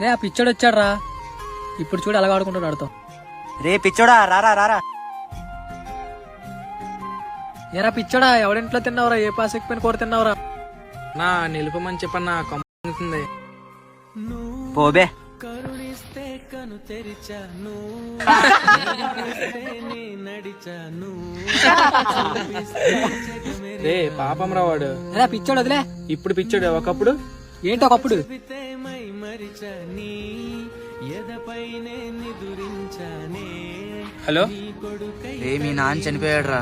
రే ఆ పిచ్చోడు వచ్చాడు రా. ఇప్పుడు చూడు ఎలా ఆడుకుంటాడు ఆడుతో. రే పిచ్చోడా రారా రారా. ఏరా పిచ్చోడా ఎవడింట్లో తిన్నావురా? ఏ పాస్ ఎక్కిపోయిన కూర తిన్నావురా? నా నిలుపమని చెప్పన్నా కంపుతుంది. పోబే. రే పాపం రా వాడు. రే పిచ్చోడు వదిలే. ఇప్పుడు పిచ్చోడు, ఒకప్పుడు ఏంటి ఒకప్పుడు? హలో రే మీ నాన్న చనిపోయాడు రా.